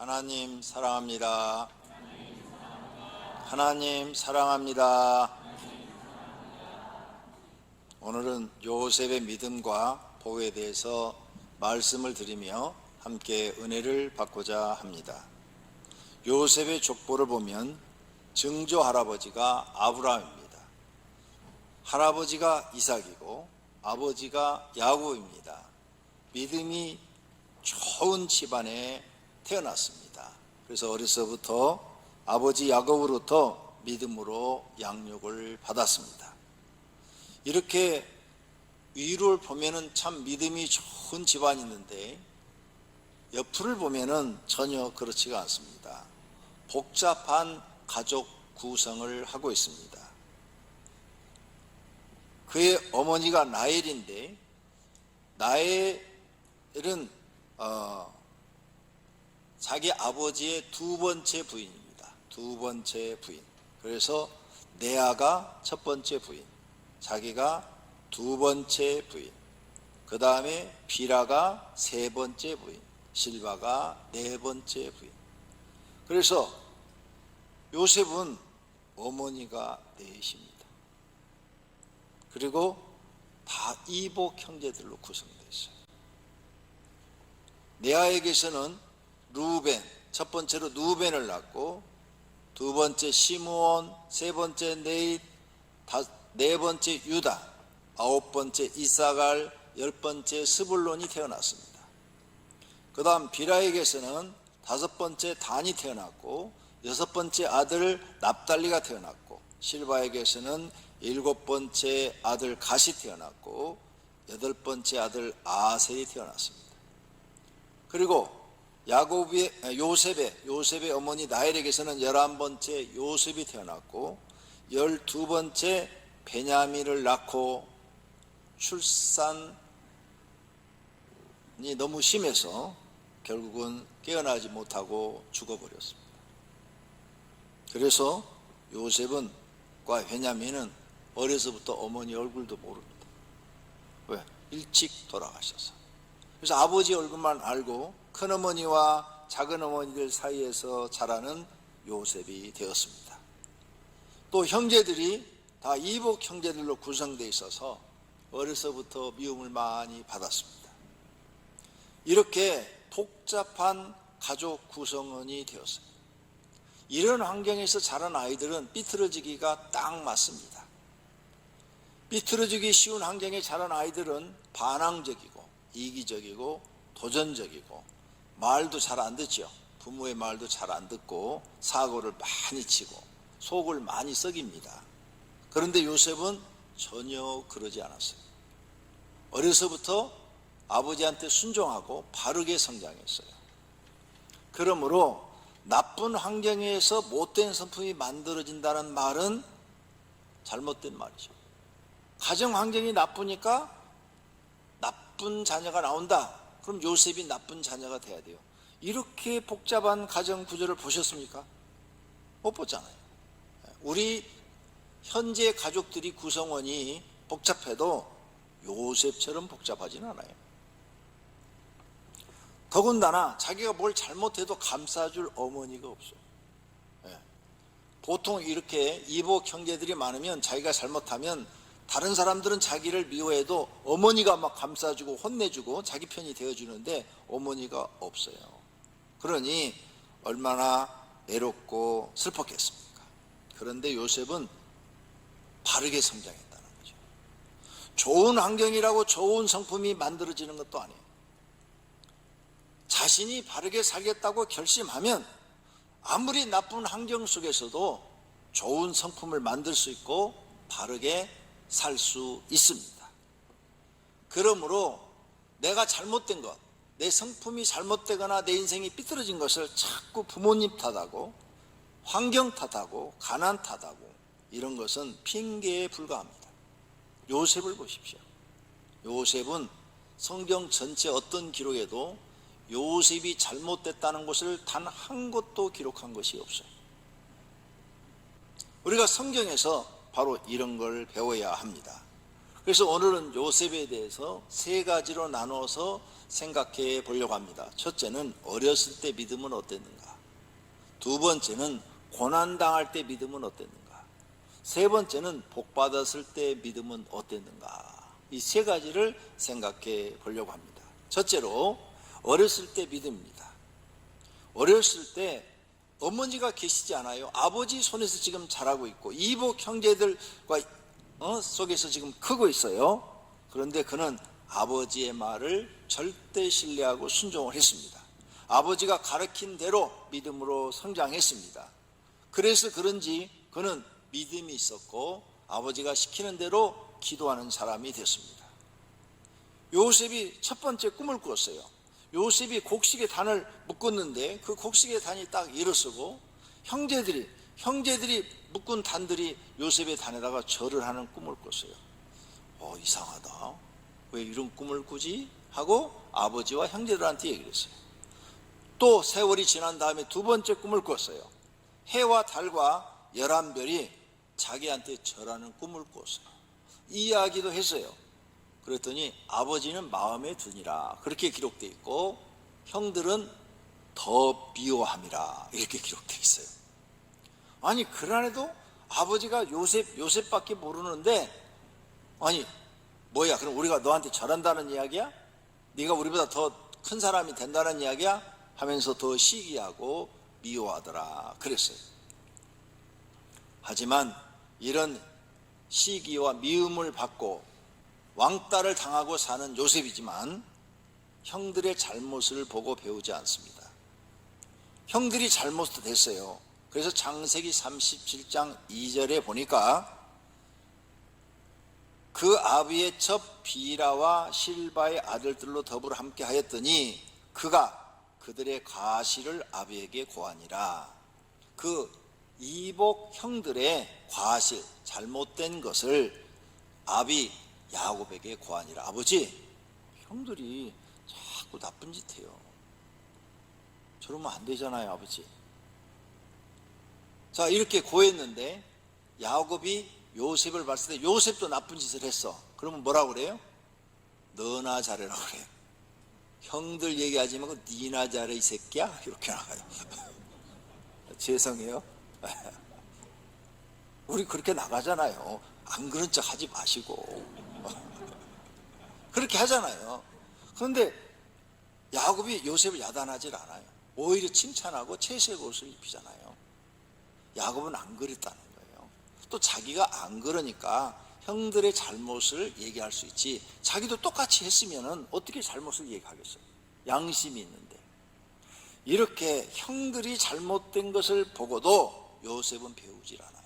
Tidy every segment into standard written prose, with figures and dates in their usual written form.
하나님 사랑합니다. 하나님 사랑합니다. 오늘은 요셉의 믿음과 복에 대해서 말씀을 드리며 함께 은혜를 받고자 합니다. 요셉의 족보를 보면 증조 할아버지가 아브라함입니다. 할아버지가 이삭이고 아버지가 야곱입니다. 믿음이 좋은 집안에 태어났습니다. 그래서 어려서부터 아버지 야곱으로부터 믿음으로 양육을 받았습니다. 이렇게 위를 보면은 참 믿음이 좋은 집안이 있는데 옆을 보면은 전혀 그렇지가 않습니다. 복잡한 가족 구성을 하고 있습니다. 그의 어머니가 라헬인데 라헬은 자기 아버지의 두 번째 부인입니다. 두 번째 부인. 그래서 레아가 첫 번째 부인, 자기가 두 번째 부인, 그 다음에 비라가 세 번째 부인, 실바가 네 번째 부인. 그래서 요셉은 어머니가 넷입니다. 그리고 다 이복 형제들로 구성되어 있어요. 레아에게서는 루벤, 첫 번째로 루벤을 낳고 두 번째 시므온, 세 번째 네잇, 네 번째 유다, 아홉 번째 이사갈, 열 번째 스불론이 태어났습니다. 그 다음 비라에게서는 다섯 번째 단이 태어났고 여섯 번째 아들 납달리가 태어났고 실바에게서는 일곱 번째 아들 갓이 태어났고 여덟 번째 아들 아셀이 태어났습니다. 그리고 요셉의 어머니 라헬에게서는 11번째 요셉이 태어났고 12번째 베냐민을 낳고 출산이 너무 심해서 결국은 깨어나지 못하고 죽어버렸습니다. 그래서 요셉과 베냐민은 어려서부터 어머니 얼굴도 모릅니다. 왜? 일찍 돌아가셔서. 그래서 아버지 얼굴만 알고 큰어머니와 작은어머니들 사이에서 자라는 요셉이 되었습니다. 또 형제들이 다 이복 형제들로 구성되어 있어서 어려서부터 미움을 많이 받았습니다. 이렇게 복잡한 가족 구성원이 되었어요. 이런 환경에서 자란 아이들은 삐뚤어지기가 딱 맞습니다. 삐뚤어지기 쉬운 환경에 자란 아이들은 반항적이고 이기적이고 도전적이고 말도 잘 안 듣죠. 부모의 말도 잘 안 듣고 사고를 많이 치고 속을 많이 썩입니다. 그런데 요셉은 전혀 그러지 않았어요. 어려서부터 아버지한테 순종하고 바르게 성장했어요. 그러므로 나쁜 환경에서 못된 성품이 만들어진다는 말은 잘못된 말이죠. 가정 환경이 나쁘니까 나쁜 자녀가 나온다. 그럼 요셉이 나쁜 자녀가 돼야 돼요. 이렇게 복잡한 가정 구조를 보셨습니까? 못 보잖아요. 우리 현재 가족들이 구성원이 복잡해도 요셉처럼 복잡하지는 않아요. 더군다나 자기가 뭘 잘못해도 감싸줄 어머니가 없어요. 보통 이렇게 이복 형제들이 많으면 자기가 잘못하면 다른 사람들은 자기를 미워해도 어머니가 막 감싸주고 혼내주고 자기 편이 되어주는데 어머니가 없어요. 그러니 얼마나 외롭고 슬펐겠습니까? 그런데 요셉은 바르게 성장했다는 거죠. 좋은 환경이라고 좋은 성품이 만들어지는 것도 아니에요. 자신이 바르게 살겠다고 결심하면 아무리 나쁜 환경 속에서도 좋은 성품을 만들 수 있고 바르게 살 수 있습니다. 그러므로 내가 잘못된 것, 내 성품이 잘못되거나 내 인생이 삐뚤어진 것을 자꾸 부모님 탓하고 환경 탓하고 가난 탓하고 이런 것은 핑계에 불과합니다. 요셉을 보십시오. 요셉은 성경 전체 어떤 기록에도 요셉이 잘못됐다는 것을 단 한 곳도 기록한 것이 없어요. 우리가 성경에서 바로 이런 걸 배워야 합니다. 그래서 오늘은 요셉에 대해서 세 가지로 나눠서 생각해 보려고 합니다. 첫째는 어렸을 때 믿음은 어땠는가? 두 번째는 고난당할 때 믿음은 어땠는가? 세 번째는 복받았을 때 믿음은 어땠는가? 이 세 가지를 생각해 보려고 합니다. 첫째로 어렸을 때 믿음입니다. 어렸을 때 어머니가 계시지 않아요. 아버지 손에서 지금 자라고 있고 이복 형제들과 속에서 지금 크고 있어요. 그런데 그는 아버지의 말을 절대 신뢰하고 순종을 했습니다. 아버지가 가르친 대로 믿음으로 성장했습니다. 그래서 그런지 그는 믿음이 있었고 아버지가 시키는 대로 기도하는 사람이 됐습니다. 요셉이 첫 번째 꿈을 꾸었어요. 요셉이 곡식의 단을 묶었는데 그 곡식의 단이 딱 일어서고 형제들이 묶은 단들이 요셉의 단에다가 절을 하는 꿈을 꿨어요. 이상하다. 왜 이런 꿈을 꾸지? 하고 아버지와 형제들한테 얘기를 했어요. 또 세월이 지난 다음에 두 번째 꿈을 꿨어요. 해와 달과 11별이 자기한테 절하는 꿈을 꿨어요. 이 이야기도 했어요. 그랬더니 아버지는 마음에 드니라 그렇게 기록되어 있고 형들은 더 미워함이라 이렇게 기록되어 있어요. 아니 그날에도 아버지가 요셉밖에 모르는데 아니 뭐야 그럼 우리가 너한테 절한다는 이야기야? 네가 우리보다 더 큰 사람이 된다는 이야기야? 하면서 더 시기하고 미워하더라 그랬어요. 하지만 이런 시기와 미움을 받고 왕따를 당하고 사는 요셉이지만 형들의 잘못을 보고 배우지 않습니다. 형들이 잘못됐어요. 그래서 창세기 37장 2절에 보니까 그 아비의 첩 비라와 실바의 아들들로 더불어 함께 하였더니 그가 그들의 과실을 아비에게 고하니라. 그 이복 형들의 과실, 잘못된 것을 아비 야곱에게 고하니라. 아버지, 형들이 자꾸 나쁜 짓 해요. 저러면 안 되잖아요, 아버지. 자, 이렇게 고했는데 야곱이 요셉을 봤을 때 요셉도 나쁜 짓을 했어. 그러면 뭐라고 그래요? 너나 잘해라 그래요. 형들 얘기하지 말고 니나 잘해 이 새끼야 이렇게 나가요. 죄송해요. 우리 그렇게 나가잖아요. 안 그런 척 하지 마시고 그렇게 하잖아요. 그런데 야곱이 요셉을 야단하질 않아요. 오히려 칭찬하고 채색 옷을 입히잖아요. 야곱은 안 그랬다는 거예요. 또 자기가 안 그러니까 형들의 잘못을 얘기할 수 있지 자기도 똑같이 했으면 어떻게 잘못을 얘기하겠어요. 양심이 있는데. 이렇게 형들이 잘못된 것을 보고도 요셉은 배우질 않아요.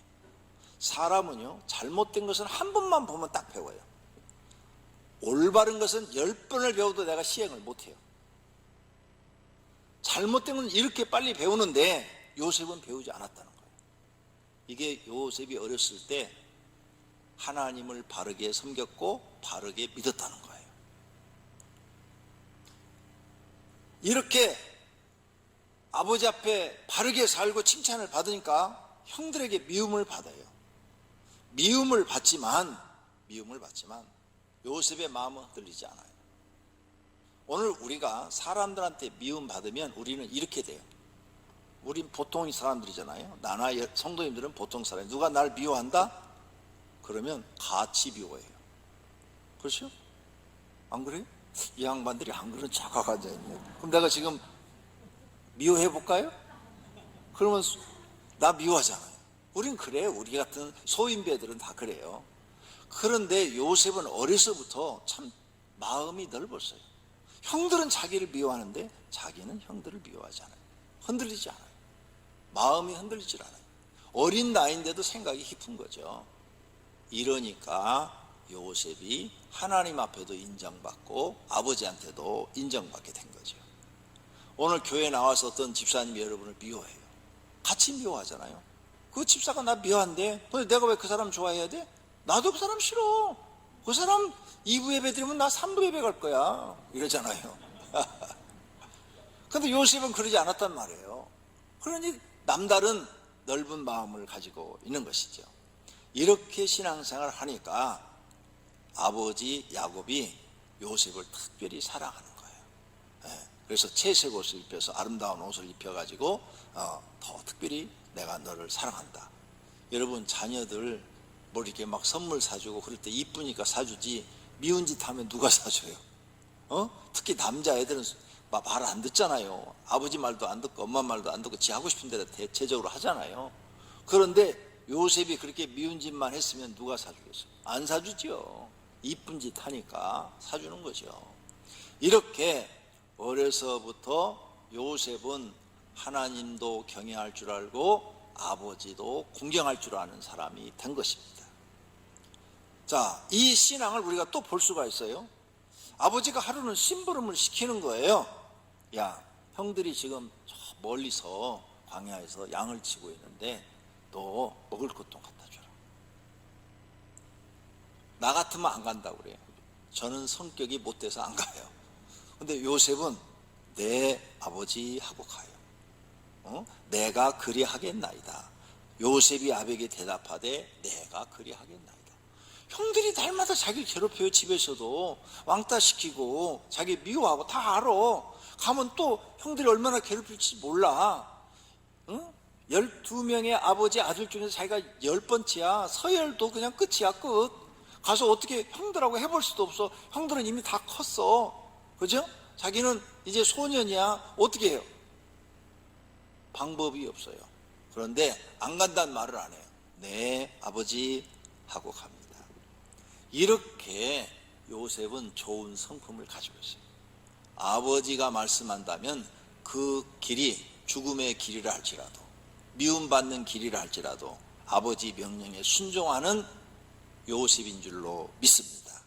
사람은요 잘못된 것은 한 번만 보면 딱 배워요. 올바른 것은 10번을 배워도 내가 시행을 못해요. 잘못된 건 이렇게 빨리 배우는데 요셉은 배우지 않았다는 거예요. 이게 요셉이 어렸을 때 하나님을 바르게 섬겼고 바르게 믿었다는 거예요. 이렇게 아버지 앞에 바르게 살고 칭찬을 받으니까 형들에게 미움을 받아요. 미움을 받지만 요셉의 마음은 흔들리지 않아요. 오늘 우리가 사람들한테 미움 받으면 우리는 이렇게 돼요. 우린 보통 사람들이잖아요. 나나 성도님들은 보통 사람이에요. 누가 날 미워한다? 그러면 같이 미워해요. 그렇죠? 안 그래요? 이 양반들이 안 그런 착각 앉아있네. 그럼 내가 지금 미워해 볼까요? 그러면 나 미워하잖아요. 우린 그래요. 우리 같은 소인배들은 다 그래요. 그런데 요셉은 어려서부터 참 마음이 넓었어요. 형들은 자기를 미워하는데 자기는 형들을 미워하지 않아요. 흔들리지 않아요. 마음이 흔들리질 않아요. 어린 나이인데도 생각이 깊은 거죠. 이러니까 요셉이 하나님 앞에도 인정받고 아버지한테도 인정받게 된 거죠. 오늘 교회에 나와서 어떤 집사님이 여러분을 미워해요. 같이 미워하잖아요. 그 집사가 나 미워한대. 근데 내가 왜 그 사람 좋아해야 돼? 나도 그 사람 싫어. 그 사람 2부 예배 드리면 나 3부 예배 갈 거야. 이러잖아요. 근데 요셉은 그러지 않았단 말이에요. 그러니 남다른 넓은 마음을 가지고 있는 것이죠. 이렇게 신앙생활을 하니까 아버지 야곱이 요셉을 특별히 사랑하는 거예요. 그래서 채색 옷을 입혀서 아름다운 옷을 입혀가지고 더 특별히 내가 너를 사랑한다. 여러분, 자녀들 뭐 이렇게 막 선물 사주고 그럴 때 이쁘니까 사주지, 미운 짓 하면 누가 사줘요? 특히 남자애들은 말 안 듣잖아요. 아버지 말도 안 듣고 엄마 말도 안 듣고 지 하고 싶은 대로 대체적으로 하잖아요. 그런데 요셉이 그렇게 미운 짓만 했으면 누가 사주겠어요? 안 사주죠. 이쁜 짓 하니까 사주는 거죠. 이렇게 어려서부터 요셉은 하나님도 경외할 줄 알고 아버지도 공경할 줄 아는 사람이 된 것입니다. 자, 이 신앙을 우리가 또 볼 수가 있어요. 아버지가 하루는 심부름을 시키는 거예요. 야, 형들이 지금 저 멀리서 광야에서 양을 치고 있는데 너 먹을 것 좀 갖다 줘라. 나 같으면 안 간다고 그래요. 저는 성격이 못돼서 안 가요. 근데 요셉은 내 아버지 하고 가요. 내가 그리하겠나이다. 요셉이 아버지에게 대답하되 내가 그리하겠나이다. 형들이 날마다 자기를 괴롭혀요. 집에서도 왕따 시키고 자기 미워하고 다 알아. 가면 또 형들이 얼마나 괴롭힐지 몰라. 12명의 아버지 아들 중에서 자기가 10번째야. 서열도 그냥 끝이야, 끝. 가서 어떻게 형들하고 해볼 수도 없어. 형들은 이미 다 컸어. 그죠? 자기는 이제 소년이야. 어떻게 해요? 방법이 없어요. 그런데 안 간다는 말을 안 해요. 네, 아버지 하고 갑니다. 이렇게 요셉은 좋은 성품을 가지고 있어요. 아버지가 말씀한다면 그 길이 죽음의 길이라 할지라도, 미움받는 길이라 할지라도 아버지 명령에 순종하는 요셉인 줄로 믿습니다.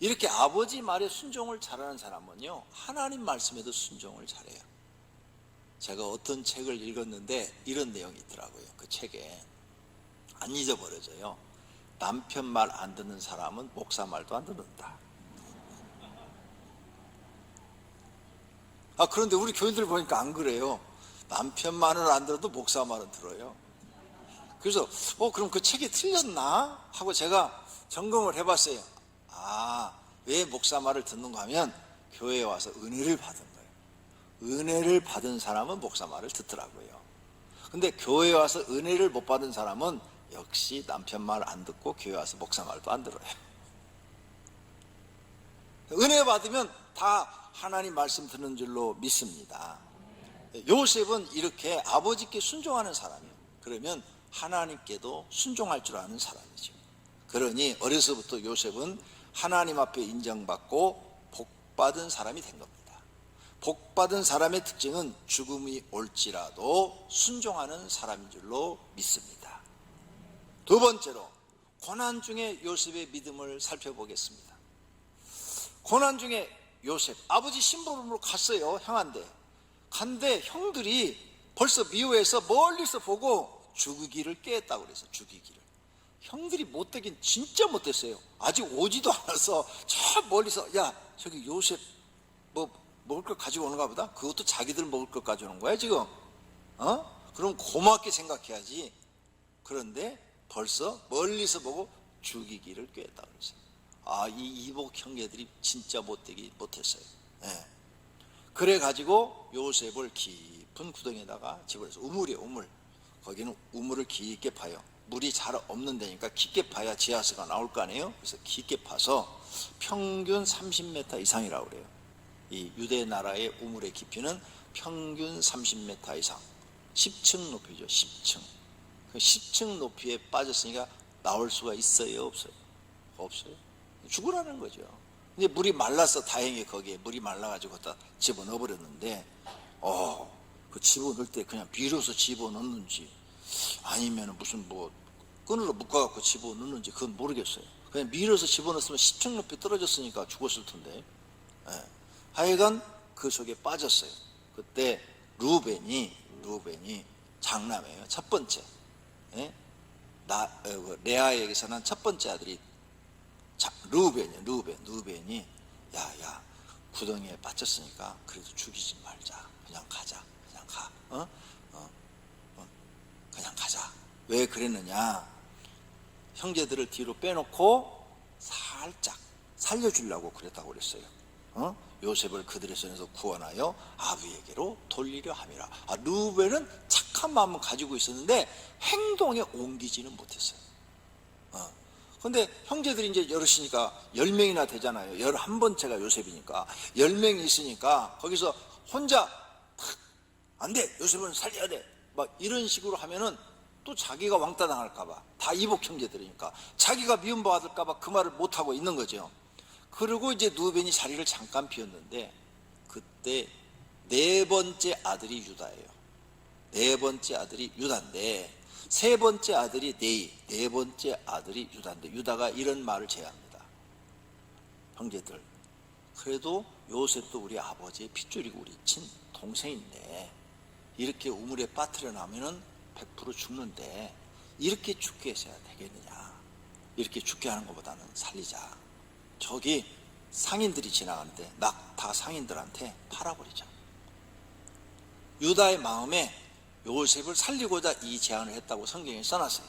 이렇게 아버지 말에 순종을 잘하는 사람은요, 하나님 말씀에도 순종을 잘해요. 제가 어떤 책을 읽었는데 이런 내용이 있더라고요. 그 책에 안 잊어버려져요. 남편 말 안 듣는 사람은 목사 말도 안 듣는다. 그런데 우리 교인들 보니까 안 그래요. 남편 말을 안 들어도 목사 말은 들어요. 그래서 그럼 그 책이 틀렸나 하고 제가 점검을 해봤어요. 왜 목사 말을 듣는가 하면 교회에 와서 은혜를 받은 거예요. 은혜를 받은 사람은 목사 말을 듣더라고요. 근데 교회에 와서 은혜를 못 받은 사람은 역시 남편 말 안 듣고 교회 와서 목사 말도 안 들어요. 은혜 받으면 다 하나님 말씀 듣는 줄로 믿습니다. 요셉은 이렇게 아버지께 순종하는 사람이에요. 그러면 하나님께도 순종할 줄 아는 사람이죠. 그러니 어려서부터 요셉은 하나님 앞에 인정받고 복받은 사람이 된 겁니다. 복받은 사람의 특징은 죽음이 올지라도 순종하는 사람인 줄로 믿습니다. 두 번째로 고난 중에 요셉의 믿음을 살펴보겠습니다. 고난 중에 요셉, 아버지 심부름으로 갔어요. 형한테 간데 형들이 벌써 미워해서 멀리서 보고 죽이기를 꾀했다고 그래서 죽이기를. 형들이 못되긴 진짜 못됐어요. 아직 오지도 않아서 저 멀리서 야, 저기 요셉 뭐 먹을 걸 가지고 오는가 보다. 그것도 자기들 먹을 걸 가져오는 거야 지금. 그럼 고맙게 생각해야지. 그런데 벌써 멀리서 보고 죽이기를 꾀했다고 그랬어요. 이 이복 형제들이 진짜 못했어요. 그래가지고 요셉을 깊은 구덩이에다가 집어넣어서 우물이에요, 우물. 거기는 우물을 깊게 파요. 물이 잘 없는 데니까 깊게 파야 지하수가 나올 거 아니에요. 그래서 깊게 파서 평균 30m 이상이라고 그래요. 이 유대 나라의 우물의 깊이는 평균 30m 이상, 10층 높이죠. 10층. 그 10층 높이에 빠졌으니까 나올 수가 있어요, 없어요? 없어요. 죽으라는 거죠. 근데 물이 말라서 다행히 거기에 물이 말라가지고 다 집어넣어 버렸는데, 그 집어넣을 때 그냥 밀어서 집어넣는지 아니면 무슨 뭐 끈으로 묶어갖고 집어넣는지 그건 모르겠어요. 그냥 밀어서 집어넣었으면 10층 높이 떨어졌으니까 죽었을 텐데. 하여간 그 속에 빠졌어요. 그때 루벤이 장남이에요. 첫 번째. 레아에게서 난 첫 번째 아들이 루벤이 야 구덩이에 빠졌으니까 그래도 죽이지 말자. 그냥 가자. 그냥 가. 그냥 가자. 왜 그랬느냐? 형제들을 뒤로 빼놓고 살짝 살려주려고 그랬다고 그랬어요. 요셉을 그들의 손에서 구원하여 아비에게로 돌리려 함이라. 르우벤은 착한 마음을 가지고 있었는데 행동에 옮기지는 못했어요. 근데 형제들이 이제 여럿이니까 10명이나 되잖아요. 11번째가 요셉이니까 10명이 있으니까 거기서 혼자 안 돼, 요셉은 살려야 돼, 막 이런 식으로 하면은 또 자기가 왕따 당할까봐, 다 이복 형제들이니까 자기가 미움받을까봐 그 말을 못하고 있는 거죠. 그리고 이제 르우벤이 자리를 잠깐 비웠는데 그때 네 번째 아들이 유다예요. 네 번째 아들이 유다인데 세 번째 아들이 네이, 네 번째 아들이 유다인데 유다가 이런 말을 제안합니다. 형제들, 그래도 요셉도 우리 아버지의 핏줄이고 우리 친 동생인데 이렇게 우물에 빠뜨려 놔면은 100% 죽는데 이렇게 죽게 해서야 되겠느냐. 이렇게 죽게 하는 것보다는 살리자. 저기 상인들이 지나가는데 다 상인들한테 팔아버리자. 유다의 마음에 요셉을 살리고자 이 제안을 했다고 성경에 써놨어요.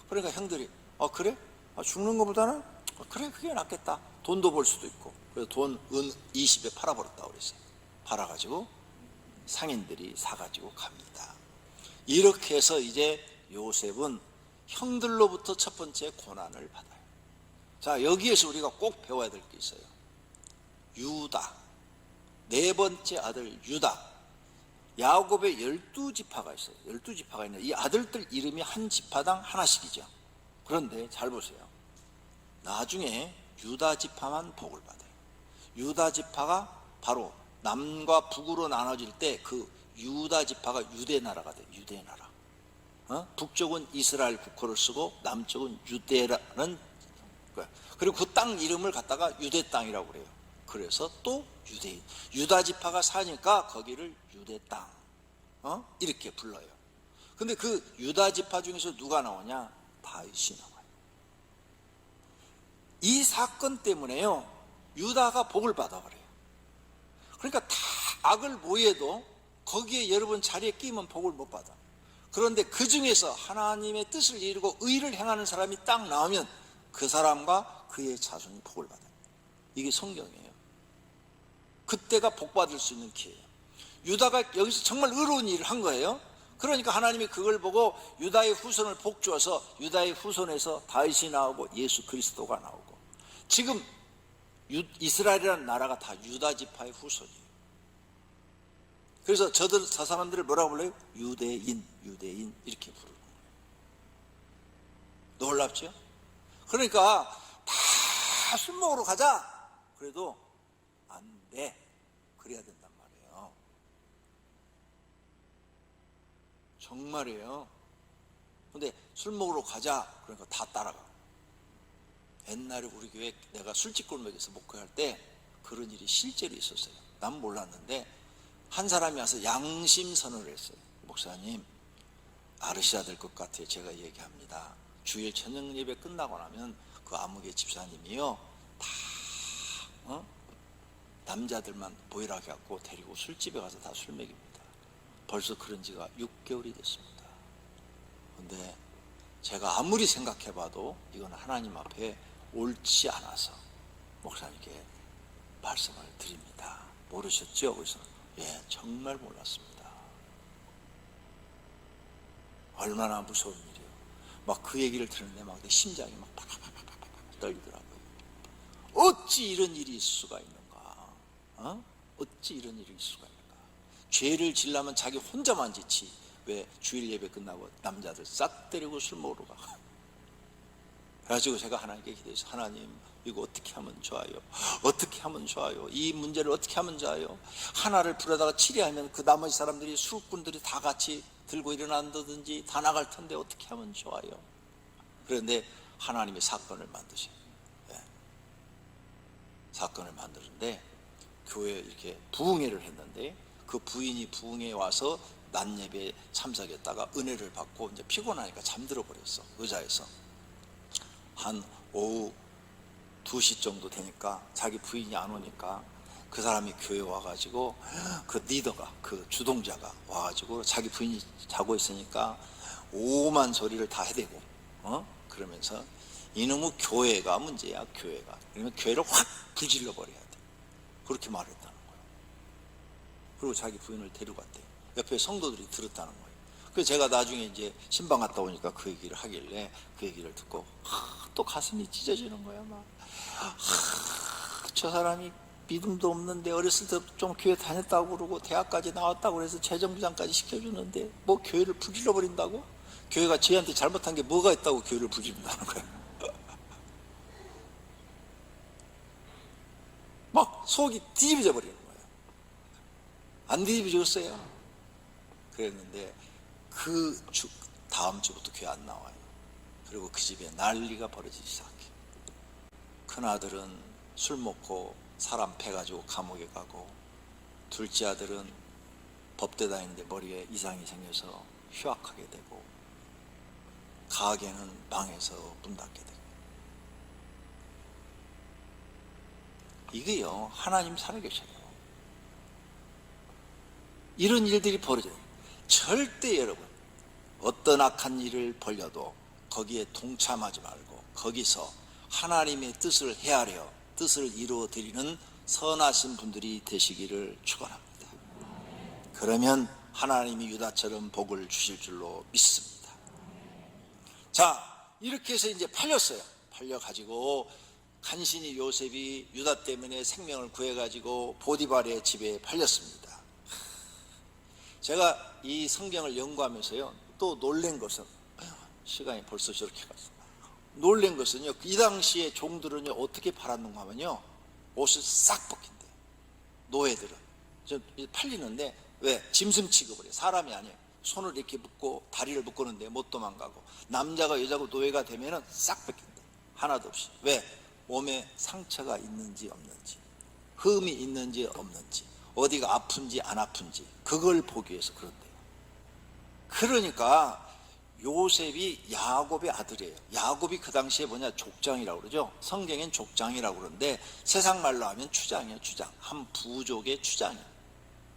그러니까 형들이 그래? 죽는 것보다는 그래, 그게 낫겠다. 돈도 벌 수도 있고. 그래서 돈 은 20에 팔아버렸다고 그랬어요. 팔아가지고 상인들이 사가지고 갑니다. 이렇게 해서 이제 요셉은 형들로부터 첫 번째 고난을 받아요. 자, 여기에서 우리가 꼭 배워야 될 게 있어요. 유다, 네 번째 아들 유다. 야곱의 12지파가 있어요. 12지파가 있는데 이 아들들 이름이 한 지파당 하나씩이죠. 그런데 잘 보세요. 나중에 유다 지파만 복을 받아요. 유다 지파가 바로 남과 북으로 나눠질 때 그 유다 지파가 유대 나라가 돼요. 유대 나라. 북쪽은 이스라엘 국호를 쓰고 남쪽은 유대라는 거예요. 그리고 그 땅 이름을 갖다가 유대 땅이라고 그래요. 그래서 또 유대인, 유다 지파가 사니까 거기를 유대 땅, 이렇게 불러요. 근데 그 유다 지파 중에서 누가 나오냐? 다윗이 나와요. 이 사건 때문에요, 유다가 복을 받아버려요. 그러니까 다 악을 모해도 거기에 여러분 자리에 끼면 복을 못 받아. 그런데 그 중에서 하나님의 뜻을 이루고 의를 행하는 사람이 딱 나오면 그 사람과 그의 자손이 복을 받아요. 이게 성경이에요. 그때가 복 받을 수 있는 기회예요. 유다가 여기서 정말 의로운 일을 한 거예요. 그러니까 하나님이 그걸 보고 유다의 후손을 복 주어서 유다의 후손에서 다윗이 나오고 예수 그리스도가 나오고, 지금 이스라엘이라는 나라가 다 유다 지파의 후손이에요. 그래서 저 사람들을 뭐라고 불러요? 유대인 이렇게 부르는 거예요. 놀랍죠? 그러니까 다 술 먹으러 가자. 그래도 안 돼. 그래야 된단 말이에요. 정말이에요. 근데 술 먹으러 가자. 그러니까 다 따라가. 옛날에 우리 교회 내가 술집골목에서 목회할 때 그런 일이 실제로 있었어요. 난 몰랐는데 한 사람이 와서 양심선언을 했어요. 목사님, 아르셔야 될 것 같아요. 제가 얘기합니다. 주일 저녁 예배 끝나고 나면 그 아무개 집사님이요, 다 남자들만 모이라 해갖고 데리고 술집에 가서 다 술 먹입니다. 벌써 그런 지가 6개월이 됐습니다. 근데 제가 아무리 생각해봐도 이건 하나님 앞에 옳지 않아서 목사님께 말씀을 드립니다. 모르셨죠? 그래서 예, 정말 몰랐습니다. 얼마나 무서운 일이에요. 막 그 얘기를 들었는데 막 내 심장이 막 파파파파파 떨리더라고요. 어찌 이런 일이 있을 수가 있는가? 어찌 이런 일이 있을 수가 있는가? 죄를 지려면 자기 혼자만 지치, 왜 주일 예배 끝나고 남자들 싹 데리고 술 먹으러 가. 그래가지고 제가 하나님께 기도해서, 하나님, 이거 어떻게 하면 좋아요? 어떻게 하면 좋아요? 이 문제를 어떻게 하면 좋아요? 하나를 불에다가 치리하면 그 나머지 사람들이, 술꾼들이 다 같이 들고 일어난다든지 다 나갈 텐데 어떻게 하면 좋아요? 그런데 하나님의 사건을 만드셔요. 네. 사건을 만드는데 교회에 이렇게 부흥회를 했는데 그 부인이 부흥회에 와서 낮 예배에 참석했다가 은혜를 받고 이제 피곤하니까 잠들어 버렸어. 의자에서. 한 오후 2시 정도 되니까 자기 부인이 안 오니까 그 사람이 교회에 와가지고, 그 리더가, 그 주동자가 와가지고 자기 부인이 자고 있으니까 오만 소리를 다 해대고 그러면서 이놈의 교회가 문제야, 교회가. 그러면 교회를 확 불질러 버려야 돼. 그렇게 말했다는 거예요. 그리고 자기 부인을 데려갔대요. 옆에 성도들이 들었다는 거예요. 그래서 제가 나중에 이제 신방 갔다 오니까 그 얘기를 하길래 그 얘기를 듣고 또 가슴이 찢어지는 거야. 막 저 사람이 믿음도 없는데 어렸을 때부터 좀 교회 다녔다고 그러고 대학까지 나왔다고 그래서 재정부장까지 시켜주는데 뭐 교회를 불질러 버린다고? 교회가 쟤한테 잘못한 게 뭐가 있다고 교회를 불지른다는 거야. 막 속이 뒤집어져 버리는 거예요. 안 뒤집어졌어요. 그랬는데 그 다음 주부터 교회 안 나와요. 그리고 그 집에 난리가 벌어지기 시작해. 큰아들은 술 먹고 사람 패가지고 감옥에 가고, 둘째 아들은 법대 다니는데 머리에 이상이 생겨서 휴학하게 되고, 가게는 망해서 문 닫게 되고. 이게요, 하나님 살아계셔요. 이런 일들이 벌어져요. 절대 여러분, 어떤 악한 일을 벌려도 거기에 동참하지 말고 거기서 하나님의 뜻을 헤아려 뜻을 이루어 드리는 선하신 분들이 되시기를 축원합니다. 그러면 하나님이 유다처럼 복을 주실 줄로 믿습니다. 자, 이렇게 해서 이제 팔렸어요. 팔려가지고 간신히 요셉이 유다 때문에 생명을 구해가지고 보디발의 집에 팔렸습니다. 제가 이 성경을 연구하면서요, 또 놀란 것은, 시간이 벌써 저렇게 갔습니다. 놀란 것은요, 이 당시에 종들은요 어떻게 팔았는가 하면요, 옷을 싹 벗긴대요. 노예들은 팔리는데, 왜? 짐승 취급을 해요. 사람이 아니에요. 손을 이렇게 묶고 다리를 묶었는데 못 도망가고, 남자가 여자고 노예가 되면은 싹 벗긴대. 하나도 없이. 왜? 몸에 상처가 있는지 없는지, 흠이 있는지 없는지, 어디가 아픈지 안 아픈지, 그걸 보기 위해서 그런대요. 그러니까 요셉이 야곱의 아들이에요. 야곱이 그 당시에 뭐냐, 족장이라고 그러죠. 성경엔 족장이라고 그러는데 세상 말로 하면 추장이에요. 추장. 한 부족의 추장이에요.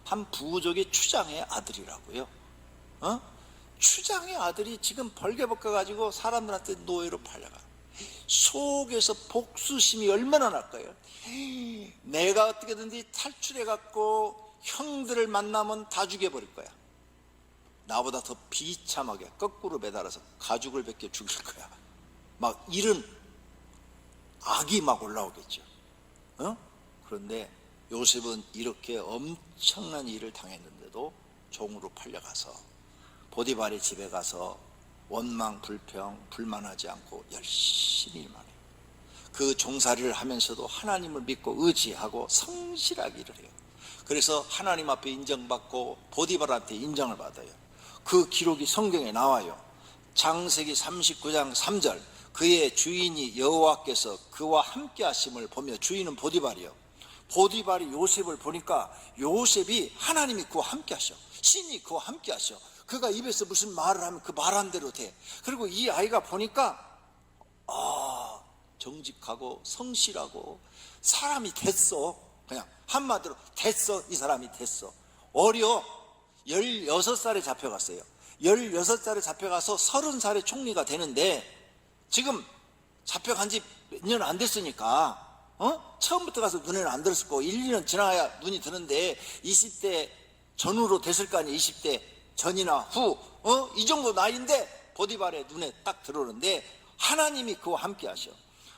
한 부족의 추장의 아들이라고요. 추장의 아들이 지금 벌게 벗겨가지고 사람들한테 노예로 팔려가. 속에서 복수심이 얼마나 날까요? 내가 어떻게든지 탈출해갖고 형들을 만나면 다 죽여버릴 거야. 나보다 더 비참하게 거꾸로 매달아서 가죽을 벗겨 죽일 거야. 막 이런 악이 막 올라오겠죠. 그런데 요셉은 이렇게 엄청난 일을 당했는데도 종으로 팔려가서 보디발의 집에 가서 원망 불평 불만하지 않고 열심히 일만 해요. 그 종살이를 하면서도 하나님을 믿고 의지하고 성실하게 일을 해요. 그래서 하나님 앞에 인정받고 보디발한테 인정을 받아요. 그 기록이 성경에 나와요. 창세기 39장 3절, 그의 주인이 여호와께서 그와 함께 하심을 보며, 주인은 보디발이요, 보디발이 요셉을 보니까 요셉이 하나님이 그와 함께 하셔, 신이 그와 함께 하셔. 그가 입에서 무슨 말을 하면 그 말한 대로 돼. 그리고 이 아이가 보니까 정직하고 성실하고 사람이 됐어. 그냥 한마디로 됐어. 이 사람이 됐어. 어려. 16살에 잡혀갔어요. 16살에 잡혀가서 30살에 총리가 되는데, 지금 잡혀간 지 몇 년 안 됐으니까 처음부터 가서 눈에는 안 들었을 거고 1, 2년 지나야 눈이 드는데 20대 전후로 됐을 거 아니에요. 20대 전이나 후 이 정도 나이인데 보디발의 눈에 딱 들어오는데 하나님이 그와 함께 하셔.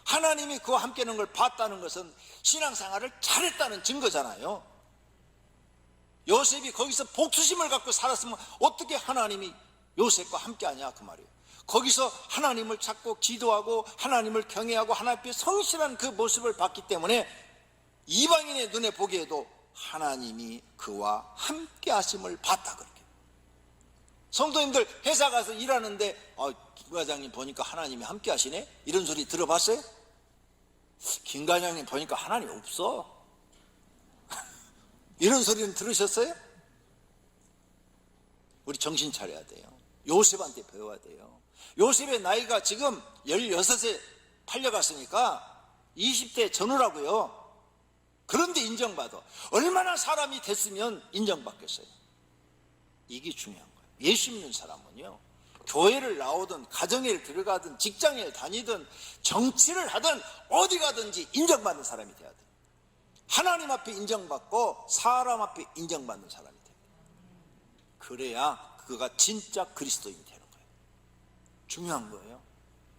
하나님이 그와 함께 하는 걸 봤다는 것은 신앙생활을 잘했다는 증거잖아요. 요셉이 거기서 복수심을 갖고 살았으면 어떻게 하나님이 요셉과 함께 하냐 그 말이에요. 거기서 하나님을 찾고 기도하고 하나님을 경외하고 하나님 앞에 성실한 그 모습을 봤기 때문에 이방인의 눈에 보기에도 하나님이 그와 함께 하심을 봤다. 그렇게 성도님들 회사 가서 일하는데 김 과장님 보니까 하나님이 함께 하시네, 이런 소리 들어봤어요? 김 과장님 보니까 하나님 없어, 이런 소리는 들으셨어요? 우리 정신 차려야 돼요. 요셉한테 배워야 돼요. 요셉의 나이가 지금 16에 팔려갔으니까 20대 전후라고요. 그런데 인정받아. 얼마나 사람이 됐으면 인정받겠어요? 이게 중요한 거예요. 예수 믿는 사람은요, 교회를 나오든 가정에 들어가든 직장에 다니든 정치를 하든 어디 가든지 인정받는 사람이 돼야 돼. 하나님 앞에 인정받고 사람 앞에 인정받는 사람이 돼야 돼. 그래야 그가 진짜 그리스도인이 되는 거예요. 중요한 거예요.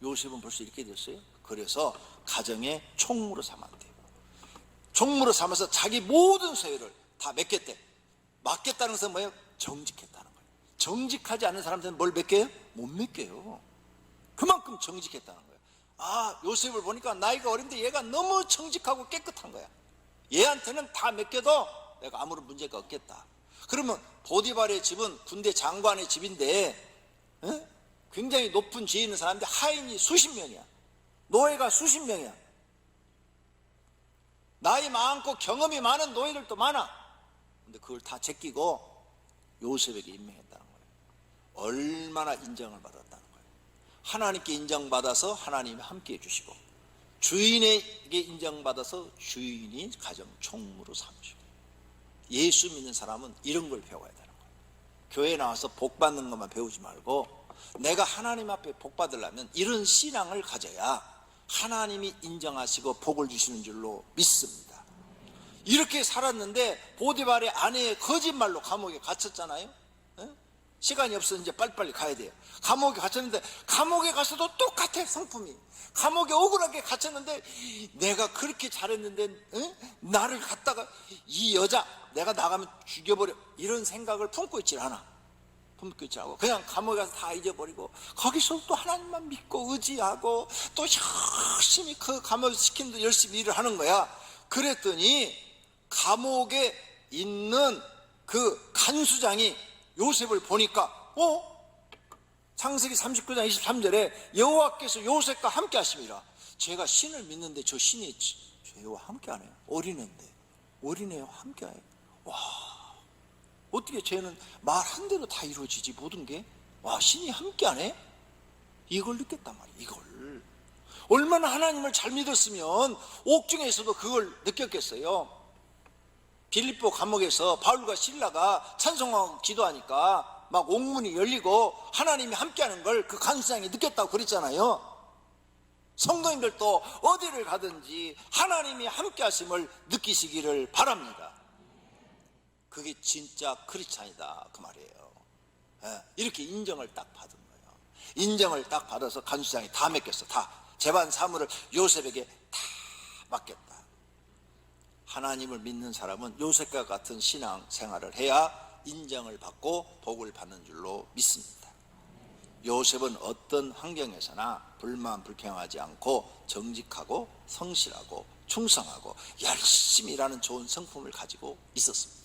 요셉은 벌써 이렇게 됐어요. 그래서 가정의 총무로 삼았대요. 총무로 삼아서 자기 모든 소유를 다 맡겼대. 맡겼다는 것은 뭐예요? 정직했다는 거예요. 정직하지 않은 사람들은 뭘 맡겨요? 못 맡겨요. 그만큼 정직했다는 거예요. 아, 요셉을 보니까 나이가 어린데 얘가 너무 정직하고 깨끗한 거야. 얘한테는 다 맡겨도 내가 아무런 문제가 없겠다. 그러면 보디발의 집은 군대 장관의 집인데 굉장히 높은 지위 있는 사람인데 하인이 수십 명이야. 노예가 수십 명이야. 나이 많고 경험이 많은 노예들도 많아. 근데 그걸 다 제끼고 요셉에게 임명했다는 거예요. 얼마나 인정을 받았다는 거예요. 하나님께 인정받아서 하나님이 함께 해주시고, 주인에게 인정받아서 주인이 가정 총무로 삼으시고. 예수 믿는 사람은 이런 걸 배워야 되는 거예요. 교회에 나와서 복 받는 것만 배우지 말고 내가 하나님 앞에 복 받으려면 이런 신앙을 가져야 하나님이 인정하시고 복을 주시는 줄로 믿습니다. 이렇게 살았는데 보디발의 아내의 거짓말로 감옥에 갇혔잖아요. 시간이 없어서 이제 빨리빨리 가야 돼요. 감옥에 갇혔는데 감옥에 가서도 똑같아. 성품이 감옥에 억울하게 갇혔는데 내가 그렇게 잘했는데 나를 갖다가 이 여자 내가 나가면 죽여버려, 이런 생각을 품고 있질 않아. 품고 있지 않고 그냥 감옥에 가서 다 잊어버리고 거기서 또 하나님만 믿고 의지하고 또 열심히 그 감옥에서 시킨 대로 열심히 일을 하는 거야. 그랬더니 감옥에 있는 그 간수장이 요셉을 보니까 창세기 39장 23절에 여호와께서 요셉과 함께 하심이라. 제가 신을 믿는데 저 신이 저 여호와 함께 하네요. 어린애와 함께 해요. 와, 어떻게 쟤는 말한 대로 다 이루어지지 모든 게. 와, 신이 함께 하네. 이걸 느꼈단 말이에요. 이걸 얼마나 하나님을 잘 믿었으면 옥중에서도 그걸 느꼈겠어요. 빌립보 감옥에서 바울과 실라가 찬송하고 기도하니까 막 옥문이 열리고 하나님이 함께하는 걸 그 간수장이 느꼈다고 그랬잖아요. 성도님들도 어디를 가든지 하나님이 함께하심을 느끼시기를 바랍니다. 그게 진짜 크리스찬이다 그 말이에요. 이렇게 인정을 딱 받은 거예요. 인정을 딱 받아서 간수장이 다 맡겼어. 다 재반 사무를 요셉에게 다 맡겼다. 하나님을 믿는 사람은 요셉과 같은 신앙 생활을 해야 인정을 받고 복을 받는 줄로 믿습니다. 요셉은 어떤 환경에서나 불만 불평하지 않고 정직하고 성실하고 충성하고 열심히 일하는 좋은 성품을 가지고 있었습니다.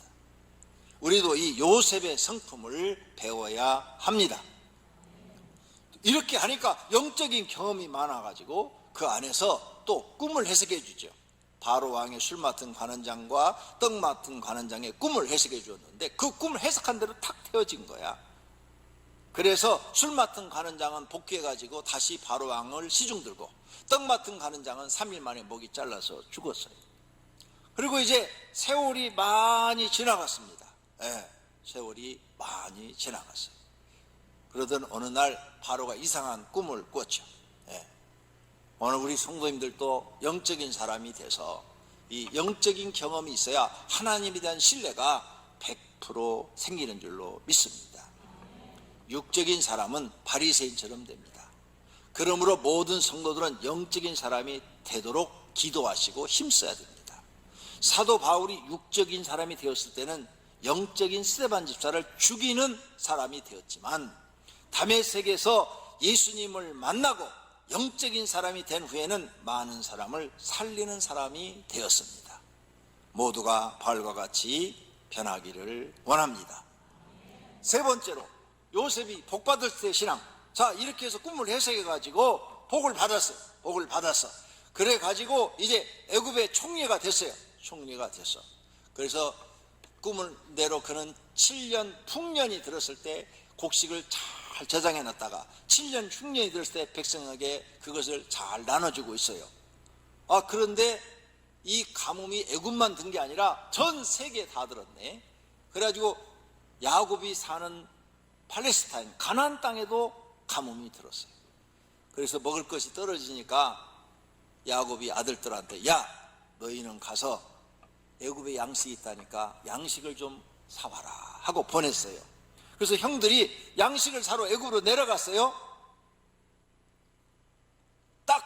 우리도 이 요셉의 성품을 배워야 합니다. 이렇게 하니까 영적인 경험이 많아가지고 그 안에서 또 꿈을 해석해 주죠. 바로 왕의 술 맡은 관원장과 떡 맡은 관원장의 꿈을 해석해 주었는데 그 꿈을 해석한 대로 탁 태워진 거야. 그래서 술 맡은 관원장은 복귀해 가지고 다시 바로 왕을 시중 들고, 떡 맡은 관원장은 3일 만에 목이 잘라서 죽었어요. 그리고 이제 세월이 많이 지나갔습니다. 세월이 많이 지나갔어요. 그러던 어느 날 바로가 이상한 꿈을 꿨죠. 오늘 우리 성도님들도 영적인 사람이 돼서 이 영적인 경험이 있어야 하나님에 대한 신뢰가 100% 생기는 줄로 믿습니다. 육적인 사람은 바리새인처럼 됩니다. 그러므로 모든 성도들은 영적인 사람이 되도록 기도하시고 힘써야 됩니다. 사도 바울이 육적인 사람이 되었을 때는 영적인 스데반 집사를 죽이는 사람이 되었지만 다메섹에서 예수님을 만나고 영적인 사람이 된 후에는 많은 사람을 살리는 사람이 되었습니다. 모두가 바울과 같이 변하기를 원합니다. 세 번째로 요셉이 복받을 때 신앙. 자, 이렇게 해서 꿈을 해석해 가지고 복을 받았어요. 복을 받았어. 그래 가지고 이제 애굽의 총리가 됐어요. 총리가 됐어. 그래서 꿈을 대로 그는 7년 풍년이 들었을 때 곡식을 잘 저장해 놨다가 7년 흉년이 들었을 때 백성에게 그것을 잘 나눠주고 있어요. 그런데 이 가뭄이 애굽만 든 게 아니라 전 세계에 다 들었네. 그래가지고 야곱이 사는 팔레스타인 가나안 땅에도 가뭄이 들었어요. 그래서 먹을 것이 떨어지니까 야곱이 아들들한테, 야, 너희는 가서 애굽에 양식이 있다니까 양식을 좀 사와라 하고 보냈어요. 그래서 형들이 양식을 사러 애굽으로 내려갔어요. 딱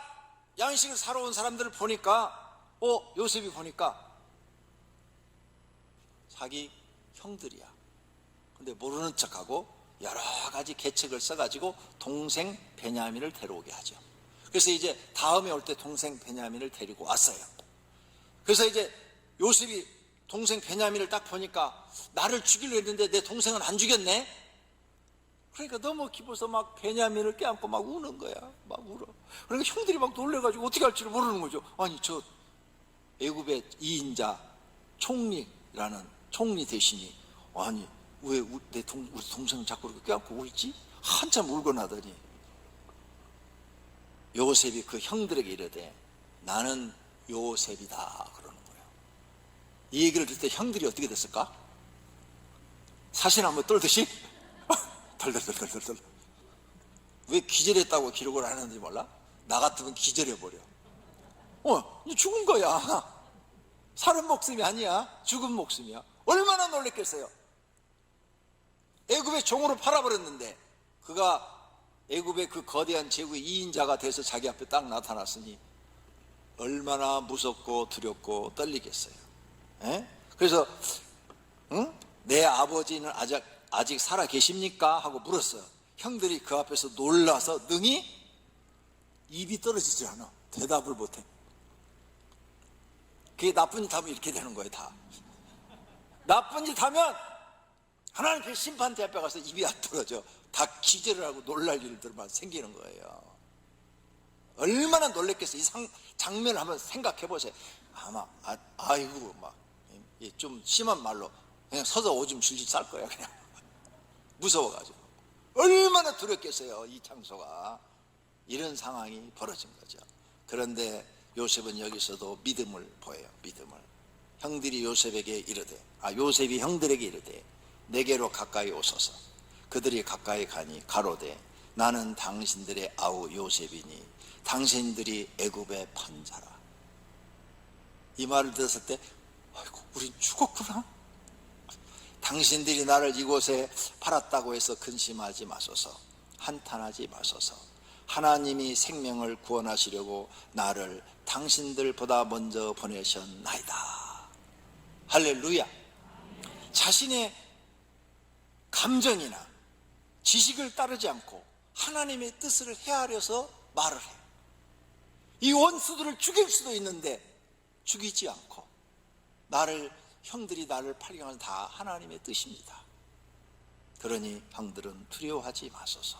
양식을 사러 온 사람들을 보니까 요셉이 보니까 자기 형들이야. 근데 모르는 척하고 여러 가지 계책을 써가지고 동생 베냐민을 데려오게 하죠. 그래서 이제 다음에 올 때 동생 베냐민을 데리고 왔어요. 그래서 이제 요셉이 동생 베냐민을 딱 보니까 나를 죽이려 했는데 내 동생은 안 죽였네. 그러니까 너무 기뻐서 막 베냐민을 껴안고 막 우는 거야. 막 울어. 그러니까 형들이 막 놀래가지고 어떻게 할지를 모르는 거죠. 아니, 저 애굽의 2인자 총리라는 총리 대신이 아니 왜 우리 동생을 자꾸 그렇게 껴안고 울지? 한참 울고 나더니 요셉이 그 형들에게 이르되 나는 요셉이다 그러는 거예요. 이 얘기를 들을 때 형들이 어떻게 됐을까? 사신 한번 떨듯이 덜덜덜덜덜. 왜 기절했다고 기록을 안 하는지 몰라? 나 같으면 기절해버려. 죽은 거야. 사는 목숨이 아니야. 죽은 목숨이야. 얼마나 놀랬겠어요. 애굽의 종으로 팔아버렸는데 그가 애굽의 그 거대한 제국의 2인자가 돼서 자기 앞에 딱 나타났으니 얼마나 무섭고 두렵고 떨리겠어요. 그래서 내 아버지는 아직 살아 계십니까? 하고 물었어요. 형들이 그 앞에서 놀라서 능히 입이 떨어지지 않아. 대답을 못해. 그게 나쁜 짓 하면 이렇게 되는 거예요. 다 나쁜 짓 하면 하나님께 심판대 앞에 가서 입이 안 떨어져. 다 기절을 하고 놀랄 일들만 생기는 거예요. 얼마나 놀랬겠어요. 이 장면을 한번 생각해 보세요. 아마 아이고 막 좀 심한 말로 그냥 서서 오줌 줄줄 쌀 거야. 그냥 무서워가지고 얼마나 두렵겠어요. 이 장소가. 이런 상황이 벌어진 거죠. 그런데 요셉은 여기서도 믿음을 보여요. 믿음을. 형들이 요셉에게 이르되 요셉이 형들에게 이르되 내게로 가까이 오소서. 그들이 가까이 가니 가로되 나는 당신들의 아우 요셉이니 당신들이 애굽의 판자라. 이 말을 들었을 때 아이고 우린 죽었구나. 당신들이 나를 이곳에 팔았다고 해서 근심하지 마소서. 한탄하지 마소서. 하나님이 생명을 구원하시려고 나를 당신들보다 먼저 보내셨나이다. 할렐루야. 자신의 감정이나 지식을 따르지 않고 하나님의 뜻을 헤아려서 말을 해요. 이 원수들을 죽일 수도 있는데 죽이지 않고 형들이 나를 팔긴 건 다 하나님의 뜻입니다. 그러니 형들은 두려워하지 마소서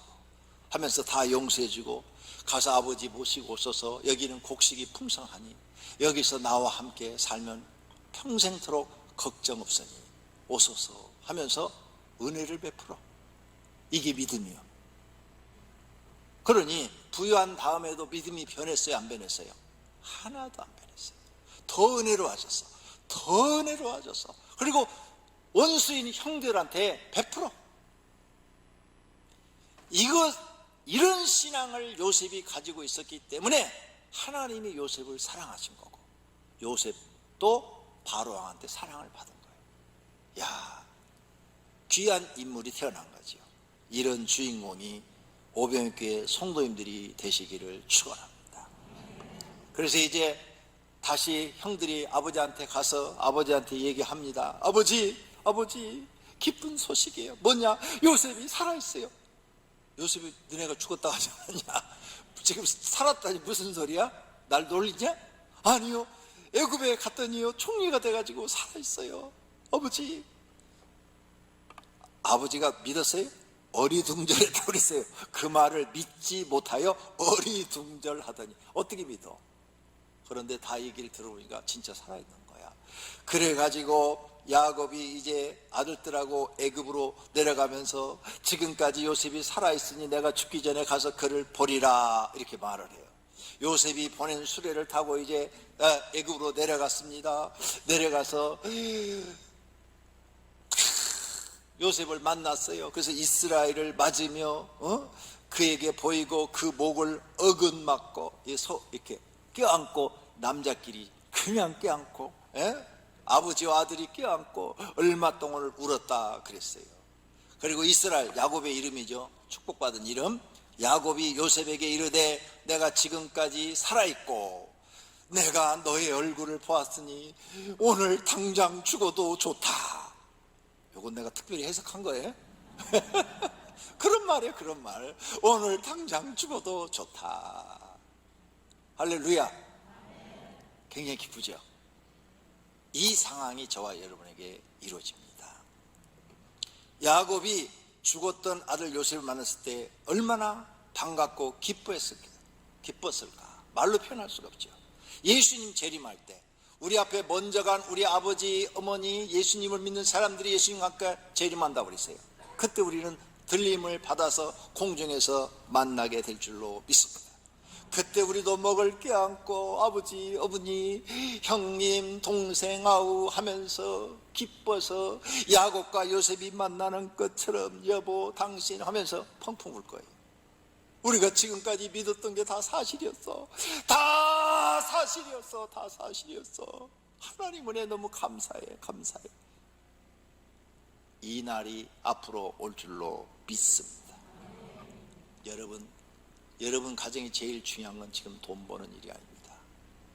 하면서 다 용서해주고 가서 아버지 모시고 오소서. 여기는 곡식이 풍성하니 여기서 나와 함께 살면 평생토록 걱정 없으니 오소서 하면서 은혜를 베풀어. 이게 믿음이요. 그러니 부유한 다음에도 믿음이 변했어요? 안 변했어요? 하나도 안 변했어요. 더 은혜로워졌어. 더 은혜로워졌어. 그리고 원수인 형들한테 베풀어. 이런 신앙을 요셉이 가지고 있었기 때문에 하나님이 요셉을 사랑하신 거고 요셉도 바로왕한테 사랑을 받은 거예요. 야, 귀한 인물이 태어난 거죠. 이런 주인공이 오병이교회 성도님들이 되시기를 축원합니다. 그래서 이제 다시 형들이 아버지한테 가서 아버지한테 얘기합니다. 아버지 기쁜 소식이에요. 뭐냐? 요셉이 살아있어요. 요셉이 너네가 죽었다 하지 않았냐? 지금 살았다니 무슨 소리야? 날 놀리냐? 아니요, 애굽에 갔더니요 총리가 돼가지고 살아있어요. 아버지가 믿었어요? 어리둥절했다고 그랬어요. 그 말을 믿지 못하여 어리둥절하더니 어떻게 믿어? 그런데 다 얘기를 들어보니까 진짜 살아있는 거야. 그래가지고 야곱이 이제 아들들하고 애굽으로 내려가면서 지금까지 요셉이 살아있으니 내가 죽기 전에 가서 그를 보리라 이렇게 말을 해요. 요셉이 보낸 수레를 타고 이제 애굽으로 내려갔습니다. 내려가서 요셉을 만났어요. 그래서 이스라엘을 맞으며 그에게 보이고 그 목을 어긋맞고 이렇게 껴안고 남자끼리 그냥 껴안고, 아버지와 아들이 껴안고 얼마 동안을 울었다 그랬어요. 그리고 이스라엘, 야곱의 이름이죠. 축복받은 이름. 야곱이 요셉에게 이르되 내가 지금까지 살아있고 내가 너의 얼굴을 보았으니 오늘 당장 죽어도 좋다. 이건 내가 특별히 해석한 거예요. 그런 말이에요. 그런 말. 오늘 당장 죽어도 좋다. 할렐루야. 굉장히 기쁘죠. 이 상황이 저와 여러분에게 이루어집니다. 야곱이 죽었던 아들 요셉을 만났을 때 얼마나 반갑고 기뻤을까. 말로 표현할 수가 없죠. 예수님 재림할 때 우리 앞에 먼저 간 우리 아버지, 어머니, 예수님을 믿는 사람들이 예수님과 함께 재림한다고 그랬어요. 그때 우리는 들림을 받아서 공중에서 만나게 될 줄로 믿습니다. 그때 우리도 먹을 껴안고 아버지, 어머니, 형님, 동생, 아우 하면서 기뻐서 야곱과 요셉이 만나는 것처럼 여보, 당신 하면서 펑펑 울 거예요. 우리가 지금까지 믿었던 게 다 사실이었어. 다 사실이었어. 다 사실이었어. 하나님 은혜 너무 감사해. 감사해. 이 날이 앞으로 올 줄로 믿습니다. 여러분 가정이 제일 중요한 건 지금 돈 버는 일이 아닙니다.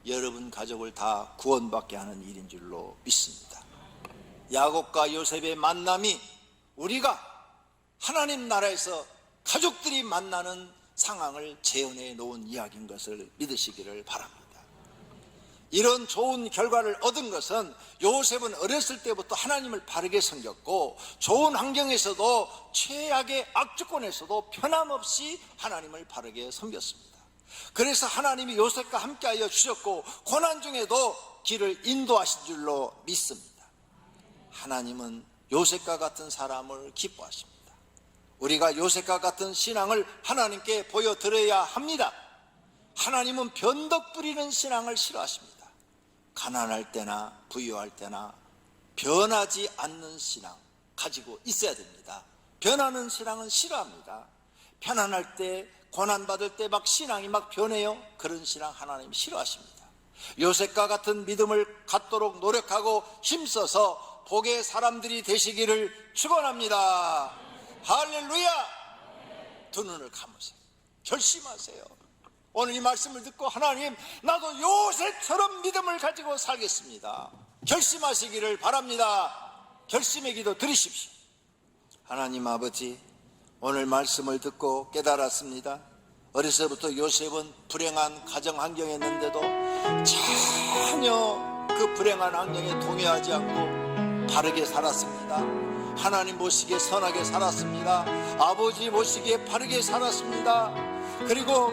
여러분 가족을 다 구원받게 하는 일인 줄로 믿습니다. 야곱과 요셉의 만남이 우리가 하나님 나라에서 가족들이 만나는 상황을 재현해 놓은 이야기인 것을 믿으시기를 바랍니다. 이런 좋은 결과를 얻은 것은 요셉은 어렸을 때부터 하나님을 바르게 섬겼고 좋은 환경에서도 최악의 악조건에서도 변함없이 하나님을 바르게 섬겼습니다. 그래서 하나님이 요셉과 함께하여 주셨고 고난 중에도 길을 인도하신 줄로 믿습니다. 하나님은 요셉과 같은 사람을 기뻐하십니다. 우리가 요셉과 같은 신앙을 하나님께 보여드려야 합니다. 하나님은 변덕 부리는 신앙을 싫어하십니다. 가난할 때나 부유할 때나 변하지 않는 신앙 가지고 있어야 됩니다. 변하는 신앙은 싫어합니다. 편안할 때, 고난받을 때 막 신앙이 막 변해요. 그런 신앙 하나님 싫어하십니다. 요셉과 같은 믿음을 갖도록 노력하고 힘써서 복의 사람들이 되시기를 축원합니다. 할렐루야. 두 눈을 감으세요. 결심하세요. 오늘 이 말씀을 듣고 하나님, 나도 요셉처럼 믿음을 가지고 살겠습니다. 결심하시기를 바랍니다. 결심의 기도 드리십시오. 하나님 아버지, 오늘 말씀을 듣고 깨달았습니다. 어려서부터 요셉은 불행한 가정 환경이었는데도 전혀 그 불행한 환경에 동요하지 않고 바르게 살았습니다. 하나님 보시기에 선하게 살았습니다. 아버지 보시기에 바르게 살았습니다. 그리고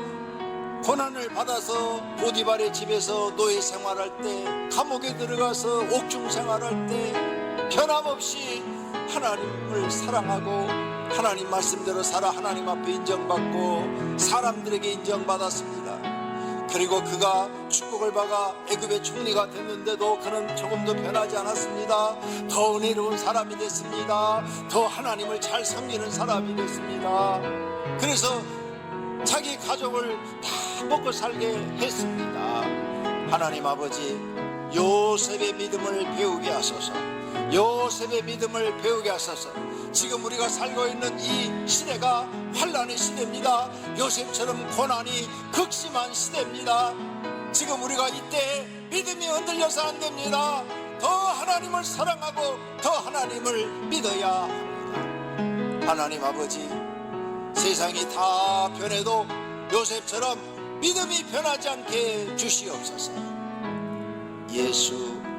고난을 받아서 보디발의 집에서 노예 생활할 때, 감옥에 들어가서 옥중 생활할 때 변함없이 하나님을 사랑하고 하나님 말씀대로 살아 하나님 앞에 인정받고 사람들에게 인정받았습니다. 그리고 그가 축복을 받아 애굽의 총리가 됐는데도 그는 조금도 변하지 않았습니다. 더 은혜로운 사람이 됐습니다. 더 하나님을 잘 섬기는 사람이 됐습니다. 그래서 자기 가족을 다 먹고 살게 했습니다. 하나님 아버지, 요셉의 믿음을 배우게 하소서. 요셉의 믿음을 배우게 하소서. 지금 우리가 살고 있는 이 시대가 환난의 시대입니다. 요셉처럼 고난이 극심한 시대입니다. 지금 우리가 이때 믿음이 흔들려서 안 됩니다. 더 하나님을 사랑하고 더 하나님을 믿어야 합니다. 하나님 아버지, 세상이 다 변해도 요셉처럼 믿음이 변하지 않게 주시옵소서. 예수